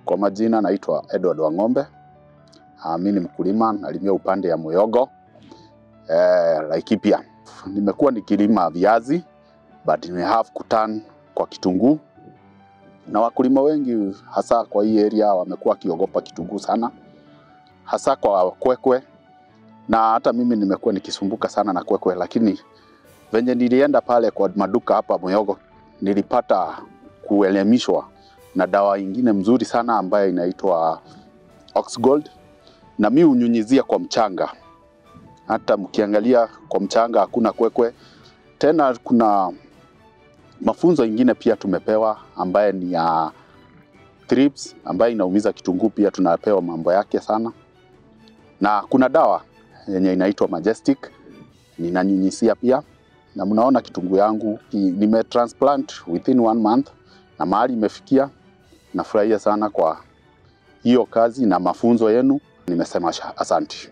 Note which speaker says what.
Speaker 1: Kwa majina naitwa Edward Wang'ombe. Mimi ni mkulima, nalimia upande ya Muyogo, Laikipia. Nimekuwa nikilima viazi, but we have kuturn kwa kitunguu. Na wakulima wengi hasa kwa hii area wamekuwa kiogopa kitunguu sana. Hasa kwa kwekwe. Na hata mimi nimekuwa nikisumbuka sana na kwekwe, lakini venye nilienda pale kwa maduka hapa Muyogo, nilipata kuelimishwa na dawa ingine mzuri sana ambayo inaitwa Oxgold, na mimi unyunyizia kwa mchanga. Hata mkiangalia kwa mchanga hakuna kwekwe. Tena kuna mafunzo ingine pia tumepewa ambaye ni ya thrips ambayo inaumiza kitunguu, pia tunapewa mambo yake sana. Na kuna dawa yenye inaitwa Majestic, ninanyunyizia pia. Na mnaona kitunguu yangu nimetransplant within 1 month, na mahali imefikia. Nafurahia sana kwa hiyo kazi na mafunzo yenu. Nimesema asante.